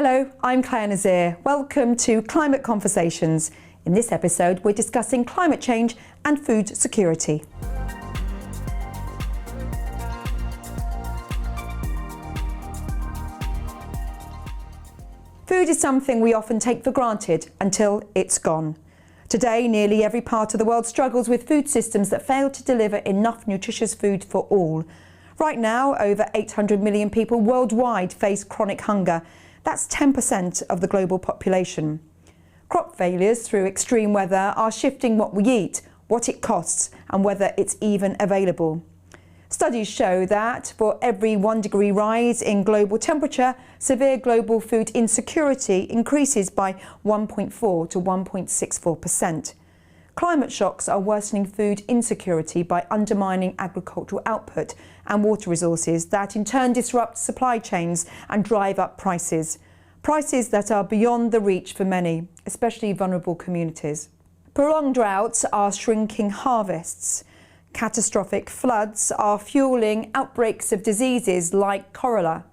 Hello, I'm Clare Nasir. Welcome to Climate Conversations. In this episode, we're discussing climate change and food security. Food is something we often take for granted until it's gone. Today, nearly every part of the world struggles with food systems that fail to deliver enough nutritious food for all. Right now, over 800 million people worldwide face chronic hunger. That's 10% of the global population. Crop failures through extreme weather are shifting what we eat, what it costs, and whether it's even available. Studies show that for every 1 degree rise in global temperature, severe global food insecurity increases by 1.4 to 1.64%. Climate shocks are worsening food insecurity by undermining agricultural output and water resources that in turn disrupt supply chains and drive up prices. Prices that are beyond the reach for many, especially vulnerable communities. Prolonged droughts are shrinking harvests. Catastrophic floods are fueling outbreaks of diseases like cholera.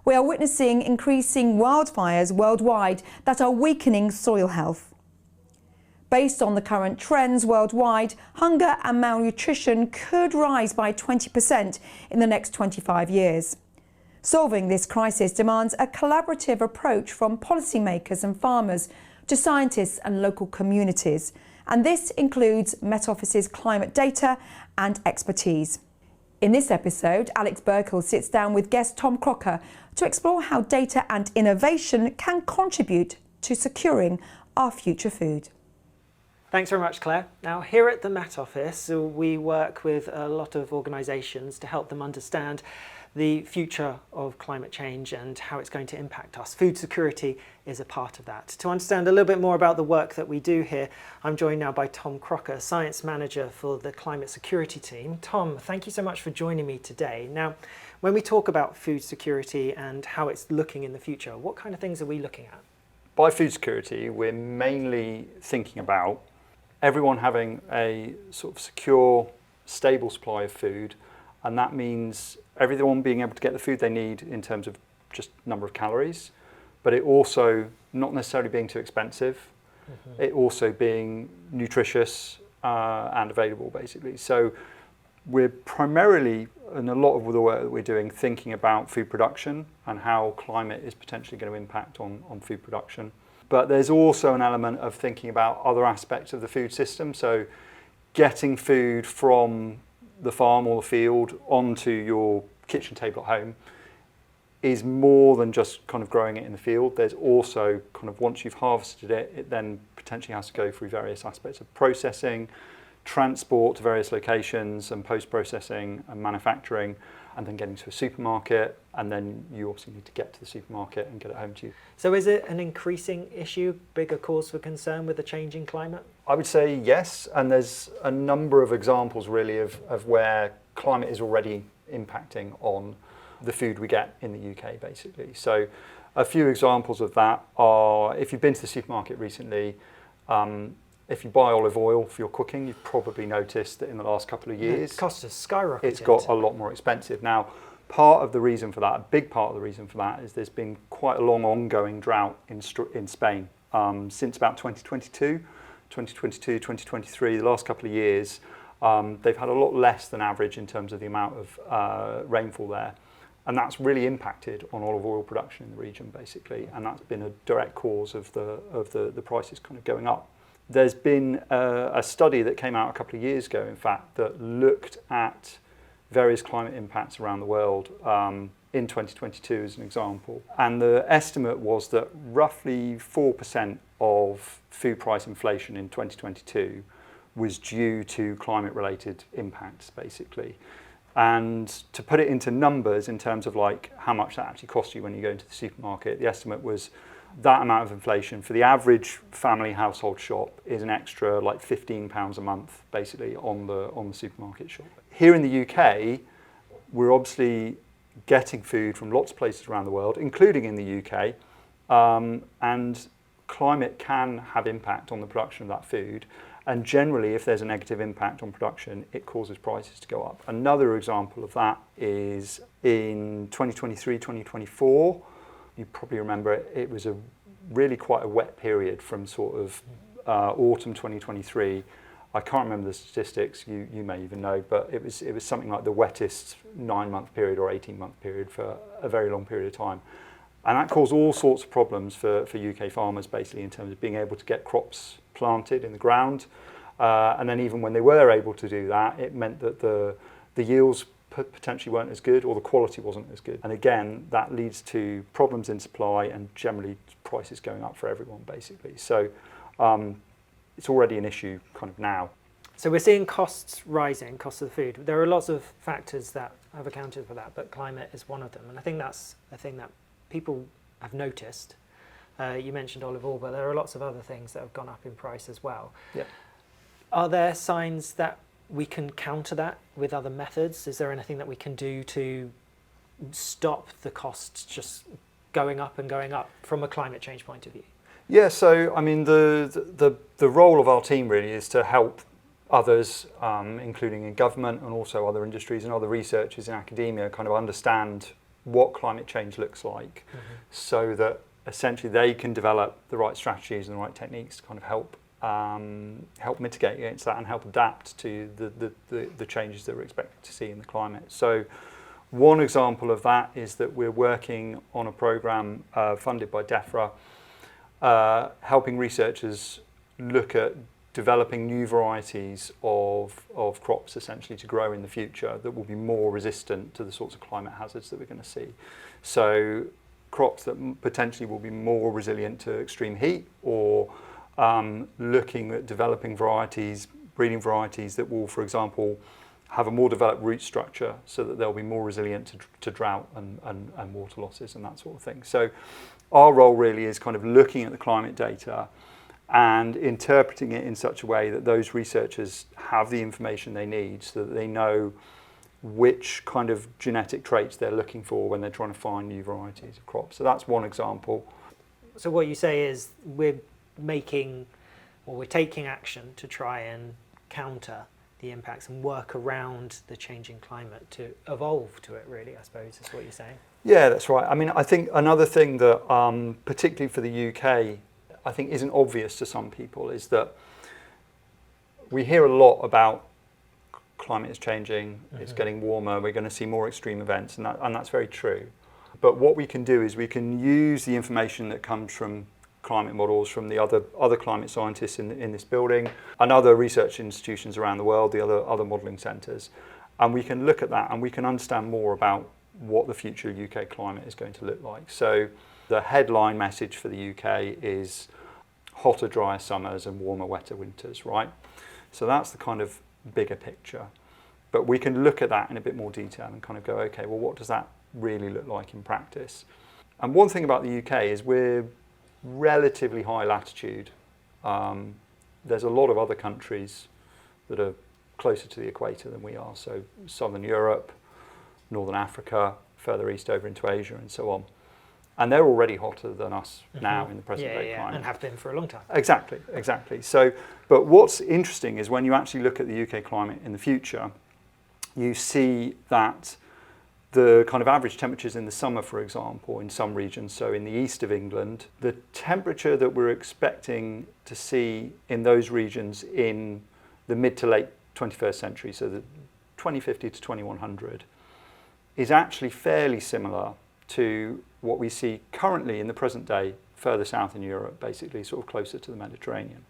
We are witnessing increasing wildfires worldwide that are weakening soil health. Based on the current trends worldwide, hunger and malnutrition could rise by 20% in the next 25 years. Solving this crisis demands a collaborative approach from policymakers and farmers to scientists and local communities. And this includes Met Office's climate data and expertise. In this episode, Alex Burkill sits down with guest Tom Crocker to explore how data and innovation can contribute to securing our future food. Thanks very much, Claire. Now, here at the Met Office, we work with a lot of organisations to help them understand the future of climate change and how it's going to impact us. Food security is a part of that. To understand a little bit more about the work that we do here, I'm joined now by Tom Crocker, Science Manager for the Climate Security Team. Tom, thank you so much for joining me today. Now, when we talk about food security and how it's looking in the future, what kind of things are we looking at? By food security, we're mainly thinking about everyone having a sort of secure, stable supply of food, and that means everyone being able to get the food they need in terms of just number of calories, but it also not necessarily being too expensive, it also being nutritious and available, basically. So we're primarily, in a lot of the work that we're doing, thinking about food production and how climate is potentially going to impact on food production. But there's also an element of thinking about other aspects of the food system. So getting food from the farm or the field onto your kitchen table at home is more than just kind of growing it in the field. There's also kind of, once you've harvested it, it then potentially has to go through various aspects of processing, transport to various locations, and post-processing and manufacturing, and then getting to a supermarket, and then you also need to get to the supermarket and get it home to you. So is it an increasing issue, bigger cause for concern with the changing climate? I would say yes, and there's a number of examples really of where climate is already impacting on the food we get in the UK, basically. So a few examples of that are, if you've been to the supermarket recently, if you buy olive oil for your cooking, you've probably noticed that in the last couple of years, the cost has skyrocketed. It's got a lot more expensive. Now, part of the reason for that, a big part of the reason for that, is there's been quite a long ongoing drought in Spain since about 2022, 2023, the last couple of years. They've had a lot less than average in terms of the amount of rainfall there. And that's really impacted on olive oil production in the region, basically. And that's been a direct cause of the prices kind of going up. There's been a study that came out a couple of years ago, in fact, that looked at various climate impacts around the world in 2022 as an example. And the estimate was that roughly 4% of food price inflation in 2022 was due to climate-related impacts, basically. And to put it into numbers in terms of like how much that actually costs you when you go into the supermarket, the estimate was that amount of inflation for the average family household shop is an extra like £15 a month, basically, on the supermarket shop. Here in the UK, we're obviously getting food from lots of places around the world, including in the UK, and climate can have impact on the production of that food. And generally, if there's a negative impact on production, it causes prices to go up. Another example of that is in 2023, 2024, you probably remember it was really quite a wet period from sort of autumn 2023. I can't remember the statistics, you may even know, but it was something like the wettest 9-month period or 18-month period for a very long period of time. And that caused all sorts of problems for UK farmers, basically, in terms of being able to get crops planted in the ground. And then even when they were able to do that, it meant that the yields potentially weren't as good, or the quality wasn't as good. And again, that leads to problems in supply and generally prices going up for everyone, basically. So it's already an issue kind of now. So we're seeing costs rising, costs of the food. There are lots of factors that have accounted for that, but climate is one of them. And I think that's a thing that people have noticed. You mentioned olive oil, but there are lots of other things that have gone up in price as well. Yeah. Are there signs that we can counter that with other methods? Is there anything that we can do to stop the costs just going up and going up from a climate change point of view? Yeah, so I mean, the role of our team really is to help others, including in government and also other industries and other researchers in academia, kind of understand what climate change looks like, so that essentially they can develop the right strategies and the right techniques to kind of help mitigate against that and help adapt to the changes that we're expected to see in the climate. So one example of that is that we're working on a program funded by DEFRA, helping researchers look at developing new varieties of crops essentially to grow in the future that will be more resistant to the sorts of climate hazards that we're going to see. So crops that potentially will be more resilient to extreme heat, or looking at developing varieties, breeding varieties that will, for example, have a more developed root structure so that they'll be more resilient to drought and water losses and that sort of thing. So our role really is kind of looking at the climate data and interpreting it in such a way that those researchers have the information they need so that they know which kind of genetic traits they're looking for when they're trying to find new varieties of crops. So that's one example. So what you say is we're taking action to try and counter the impacts and work around the changing climate to evolve to it, really, I suppose, is what you're saying. Yeah, that's right. I mean, I think another thing that, particularly for the UK, I think isn't obvious to some people is that we hear a lot about climate is changing, it's getting warmer, we're going to see more extreme events, and that's very true. But what we can do is we can use the information that comes from climate models from the other climate scientists in this building and other research institutions around the world, the other modelling centres, and we can look at that and we can understand more about what the future UK climate is going to look like. So the headline message for the UK is hotter, drier summers and warmer, wetter winters, right? So that's the kind of bigger picture. But we can look at that in a bit more detail and kind of go, okay, well, what does that really look like in practice? And one thing about the UK is we're relatively high latitude. There's a lot of other countries that are closer to the equator than we are. So Southern Europe, Northern Africa, further east over into Asia and so on. And they're already hotter than us now in the present day climate. And have been for a long time. Exactly. So, but what's interesting is when you actually look at the UK climate in the future, you see that the kind of average temperatures in the summer, for example, in some regions, so in the east of England, the temperature that we're expecting to see in those regions in the mid to late 21st century, so the 2050 to 2100, is actually fairly similar to what we see currently in the present day further south in Europe, basically sort of closer to the Mediterranean.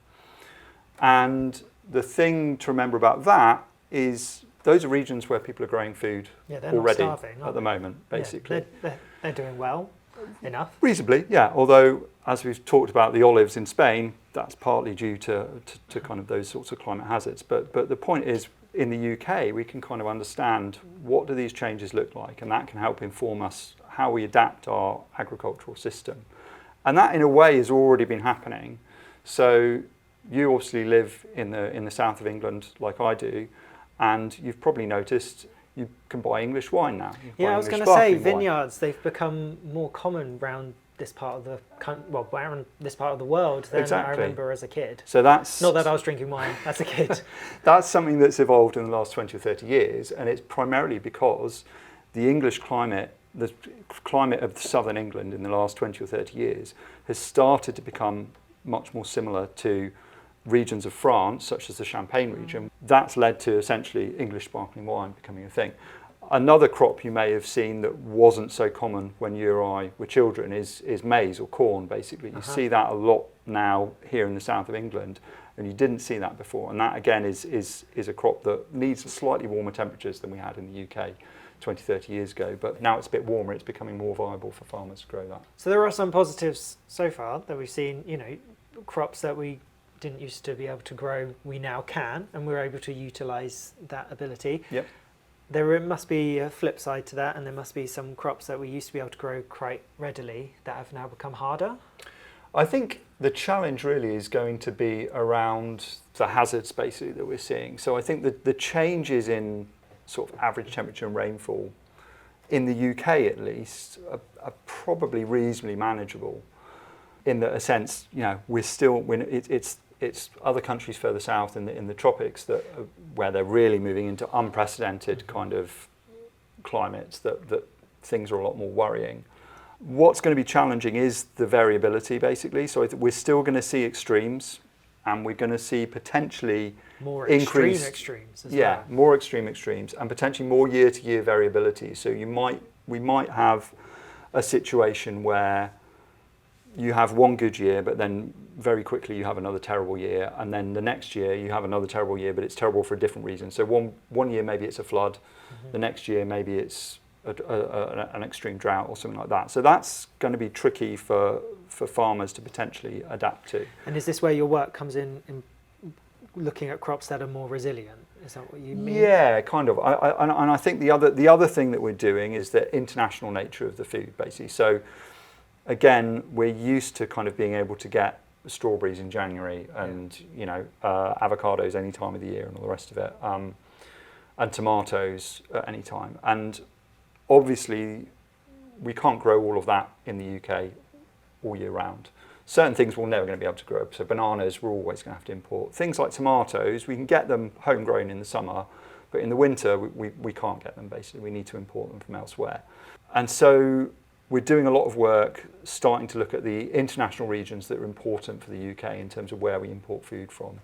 And the thing to remember about that is those are regions where people are growing food already at the moment, basically. Yeah, they're doing well enough. Reasonably, yeah. Although, as we've talked about the olives in Spain, that's partly due to kind of those sorts of climate hazards. But the point is, in the UK, we can kind of understand what do these changes look like, and that can help inform us how we adapt our agricultural system. And that, in a way, has already been happening. So you obviously live in the south of England, like I do, and you've probably noticed you can buy English wine now. Yeah, I was going to say vineyards. They've become more common around this part of the around this part of the world than I remember as a kid. So that's not that I was drinking wine as a kid. That's something that's evolved in the last 20 or 30 years, and it's primarily because the English climate the climate of southern England in the last 20 or 30 years has started to become much more similar to regions of France, such as the Champagne region. That's led to essentially English sparkling wine becoming a thing. Another crop you may have seen that wasn't so common when you or I were children is maize or corn, basically. You see that a lot now here in the south of England, and you didn't see that before. And that, again, is a crop that needs slightly warmer temperatures than we had in the UK 20, 30 years ago. But now it's a bit warmer, it's becoming more viable for farmers to grow that. So there are some positives so far that we've seen, you know, crops that we didn't used to be able to grow, we now can, and we're able to utilise that ability. Yep. There must be a flip side to that, and there must be some crops that we used to be able to grow quite readily that have now become harder. I think the challenge really is going to be around the hazards basically that we're seeing. So I think that the changes in sort of average temperature and rainfall in the UK at least are probably reasonably manageable, in a sense, you know, it's other countries further south in the tropics where they're really moving into unprecedented kind of climates that things are a lot more worrying. What's going to be challenging is the variability, basically. So we're still going to see extremes, and we're going to see potentially more increased extremes as well. Yeah, more extreme extremes, and potentially more year-to-year variability. So we might have a situation where you have one good year, but then very quickly you have another terrible year, and then the next year you have another terrible year, but it's terrible for a different reason. So one year maybe it's a flood, the next year maybe it's an extreme drought or something like that. So that's going to be tricky for farmers to potentially adapt to. And is this where your work comes in looking at crops that are more resilient? Is that what you mean? Yeah, kind of. And I think the other thing that we're doing is the international nature of the food, basically. So again, we're used to kind of being able to get strawberries in January and avocados any time of the year and all the rest of it, and tomatoes at any time. And obviously, we can't grow all of that in the UK all year round. Certain things we're never going to be able to grow. So bananas, we're always going to have to import. Things like tomatoes, we can get them homegrown in the summer, but in the winter, we can't get them, basically. We need to import them from elsewhere. And so we're doing a lot of work starting to look at the international regions that are important for the UK in terms of where we import food from,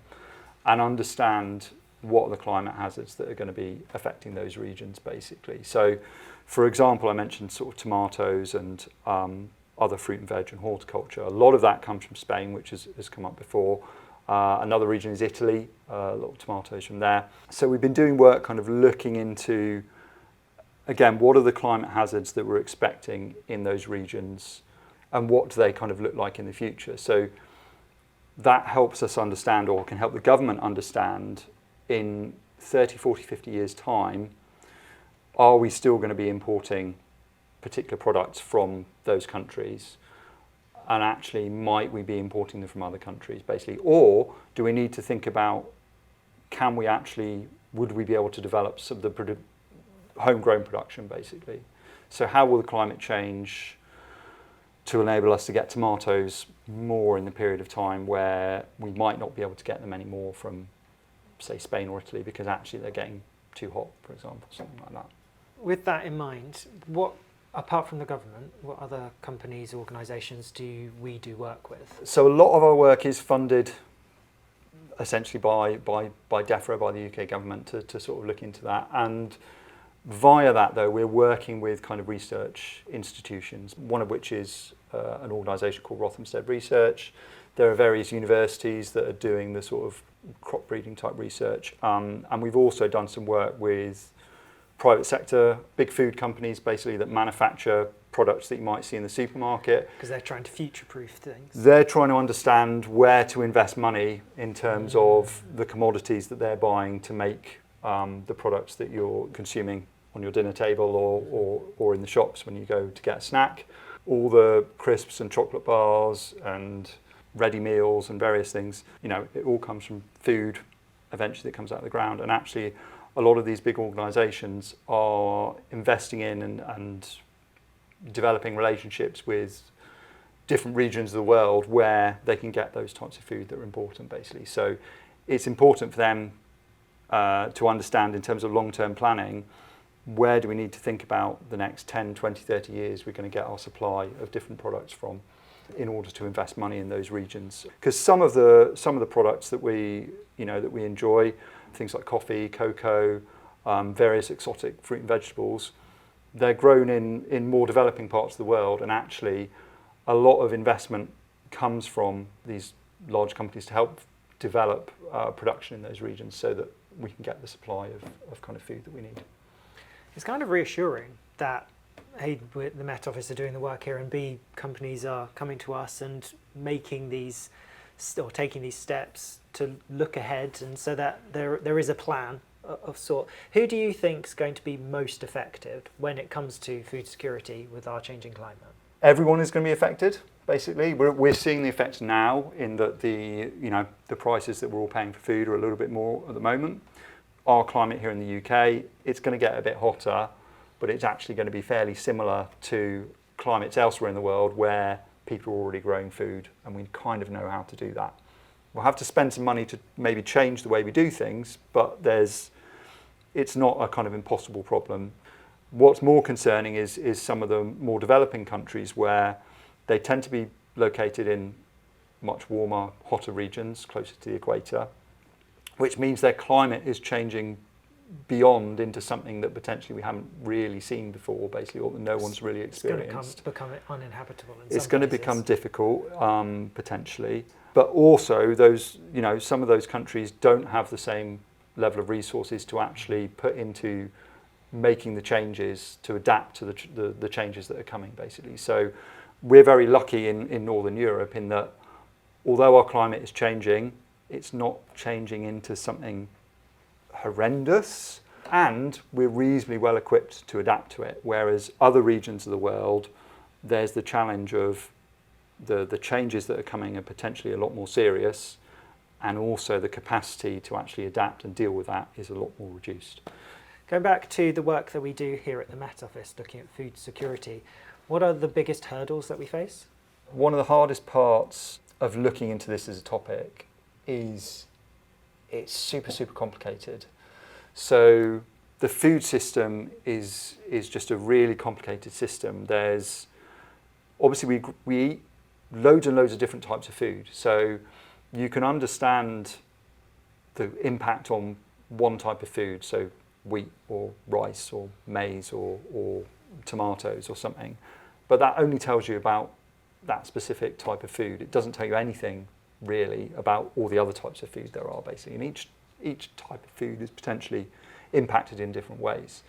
and understand what are the climate hazards that are going to be affecting those regions, basically. So, for example, I mentioned sort of tomatoes and other fruit and veg and horticulture. A lot of that comes from Spain, which has come up before. Another region is Italy, a lot of tomatoes from there. So we've been doing work kind of looking into, again, what are the climate hazards that we're expecting in those regions, and what do they kind of look like in the future? So that helps us understand, or can help the government understand, in 30, 40, 50 years' time, are we still going to be importing particular products from those countries? And actually, might we be importing them from other countries, basically? Or do we need to think about, would we be able to develop some of the homegrown production, basically? So how will the climate change to enable us to get tomatoes more in the period of time where we might not be able to get them anymore from, say, Spain or Italy, because actually they're getting too hot, for example, something like that. With that in mind, apart from the government, what other companies, organisations do we do work with? So a lot of our work is funded essentially by DEFRA, by the UK government, to sort of look into that. And via that, though, we're working with kind of research institutions, one of which is an organisation called Rothamsted Research. There are various universities that are doing the sort of crop breeding type research. And we've also done some work with private sector, big food companies, basically, that manufacture products that you might see in the supermarket. Because they're trying to future-proof things. They're trying to understand where to invest money in terms of the commodities that they're buying to make the products that you're consuming on your dinner table or in the shops when you go to get a snack. All the crisps and chocolate bars and ready meals and various things, it all comes from food eventually that comes out of the ground. And actually, a lot of these big organisations are investing in and developing relationships with different regions of the world where they can get those types of food that are important, basically. So it's important for them to understand, in terms of long-term planning, where do we need to think about the next 10, 20, 30 years we're going to get our supply of different products from in order to invest money in those regions. Because some of the products that we enjoy, things like coffee, cocoa, various exotic fruit and vegetables, they're grown in more developing parts of the world, and actually a lot of investment comes from these large companies to help develop production in those regions so that we can get the supply of kind of food that we need. It's kind of reassuring that A, the Met Office are doing the work here, and B, companies are coming to us and making these or taking these steps to look ahead, and so that there is a plan of sort. Who do you think is going to be most effective when it comes to food security with our changing climate? Everyone is going to be affected. Basically, we're seeing the effects now in that the prices that we're all paying for food are a little bit more at the moment. Our climate here in the UK, it's going to get a bit hotter, but it's actually going to be fairly similar to climates elsewhere in the world where people are already growing food, and we kind of know how to do that. We'll have to spend some money to maybe change the way we do things, but it's not a kind of impossible problem. What's more concerning is some of the more developing countries where they tend to be located in much warmer, hotter regions closer to the equator, which means their climate is changing beyond into something that potentially we haven't really seen before, basically, or that no one's really experienced. It's going to become uninhabitable in some It's going to places. become difficult, potentially. But also, some of those countries don't have the same level of resources to actually put into making the changes to adapt to the changes that are coming, basically. So we're very lucky in Northern Europe in that although our climate is changing, it's not changing into something horrendous, and we're reasonably well equipped to adapt to it, whereas other regions of the world, there's the challenge of the changes that are coming are potentially a lot more serious, and also the capacity to actually adapt and deal with that is a lot more reduced. Going back to the work that we do here at the Met Office, looking at food security, what are the biggest hurdles that we face? One of the hardest parts of looking into this as a topic is it's super, super complicated. So the food system is just a really complicated system. There's obviously we eat loads and loads of different types of food. So you can understand the impact on one type of food, so wheat or rice or maize or tomatoes or something, but that only tells you about that specific type of food. It doesn't tell you anything really about all the other types of food there are, basically, and each type of food is potentially impacted in different ways.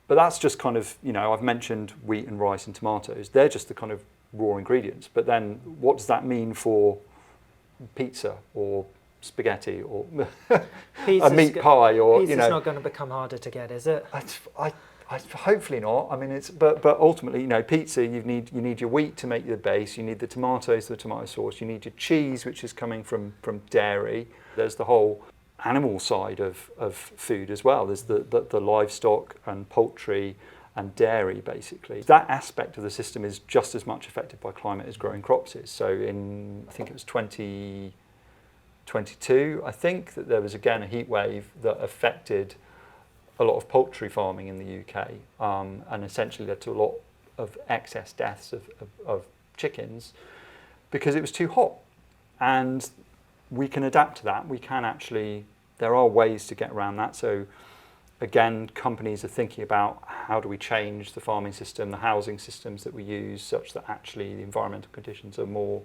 But that's just kind of, I've mentioned wheat and rice and tomatoes. They're just the kind of raw ingredients. But then what does that mean for pizza or spaghetti or a meat pie? Or pizza's not going to become harder to get, is it? Hopefully not. I mean, but ultimately, pizza. You need your wheat to make the base. You need the tomatoes, the tomato sauce. You need your cheese, which is coming from dairy. There's the whole animal side of food as well. There's the livestock and poultry and dairy, basically. That aspect of the system is just as much affected by climate as growing crops is. So I think it was 2022, I think, that there was again a heat wave that affected a lot of poultry farming in the UK, and essentially led to a lot of excess deaths of chickens because it was too hot. And we can adapt to that. There are ways to get around that. So again, companies are thinking about how do we change the farming system, the housing systems that we use, such that actually the environmental conditions are more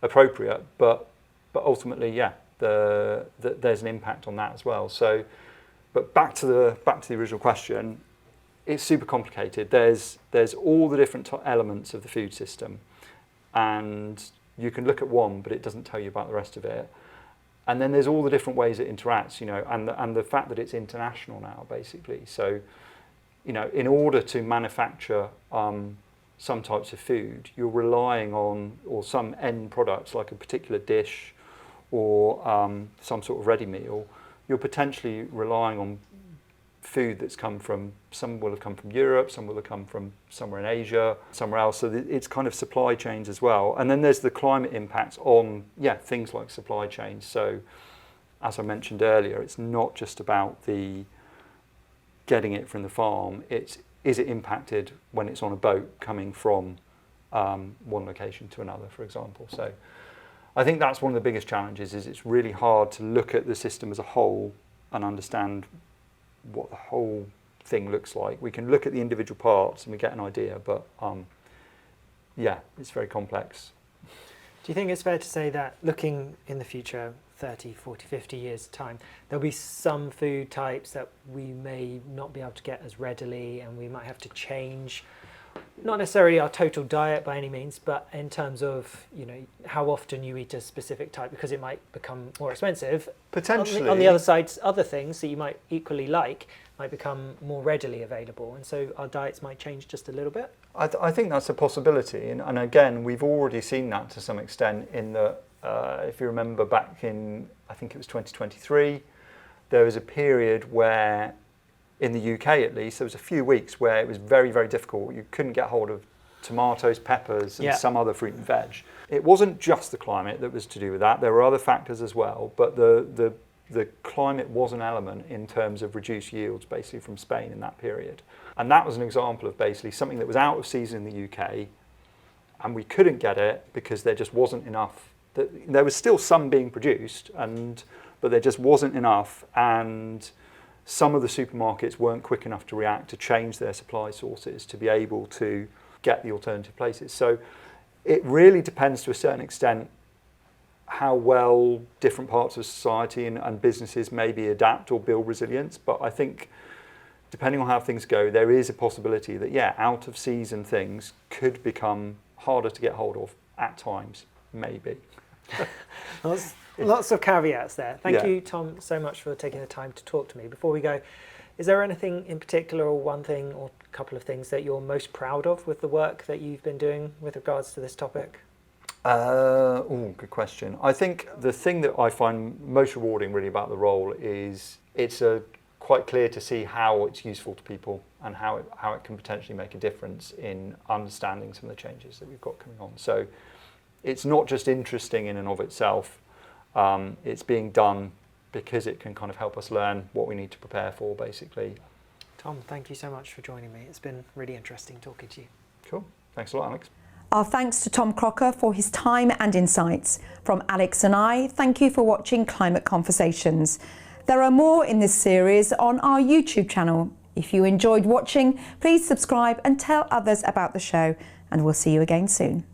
appropriate. But ultimately, there's an impact on that as well. So, but back to the original question, it's super complicated. There's all the different elements of the food system, and you can look at one, but it doesn't tell you about the rest of it. And then there's all the different ways it interacts, and the fact that it's international now, basically. So, in order to manufacture some types of food, you're relying on, or some end products like a particular dish or some sort of ready meal, you're potentially relying on food that's some will have come from Europe, some will have come from somewhere in Asia, somewhere else. So it's kind of supply chains as well. And then there's the climate impacts on, things like supply chains. So as I mentioned earlier, it's not just about getting it from the farm. Is it impacted when it's on a boat coming from one location to another, for example? So I think that's one of the biggest challenges, is it's really hard to look at the system as a whole and understand what the whole thing looks like. We can look at the individual parts and we get an idea, but yeah, it's very complex. Do you think it's fair to say that looking in the future, 30, 40, 50 years' time, there'll be some food types that we may not be able to get as readily, and we might have to change, not necessarily our total diet by any means, but in terms of, you know, how often you eat a specific type, because it might become more expensive. Potentially. On the other side, other things that you might equally like might become more readily available, and so our diets might change just a little bit. I think that's a possibility, and again, we've already seen that to some extent in the, if you remember back in, I think it was 2023, there was a period where, in the UK at least, there was a few weeks where it was very, very difficult. You couldn't get hold of tomatoes, peppers, and some other fruit and veg. It wasn't just the climate that was to do with that. There were other factors as well, but the climate was an element in terms of reduced yields basically from Spain in that period. And that was an example of basically something that was out of season in the UK, and we couldn't get it because there just wasn't enough. There was still some being produced, but there just wasn't enough, and some of the supermarkets weren't quick enough to react to change their supply sources to be able to get the alternative places. So it really depends to a certain extent how well different parts of society and businesses maybe adapt or build resilience. But I think depending on how things go, there is a possibility that, yeah, out of season things could become harder to get hold of at times, maybe. Lots of caveats there. Thank you, Tom, so much for taking the time to talk to me. Before we go, is there anything in particular, or one thing or a couple of things that you're most proud of with the work that you've been doing with regards to this topic? Good question. I think the thing that I find most rewarding really about the role is it's quite clear to see how it's useful to people and how it can potentially make a difference in understanding some of the changes that we've got coming on. So it's not just interesting in and of itself, it's being done because it can kind of help us learn what we need to prepare for, basically. Tom, thank you so much for joining me. It's been really interesting talking to you. Cool. Thanks a lot, Alex. Our thanks to Tom Crocker for his time and insights. From Alex and I, thank you for watching Climate Conversations. There are more in this series on our YouTube channel. If you enjoyed watching, please subscribe and tell others about the show, and we'll see you again soon.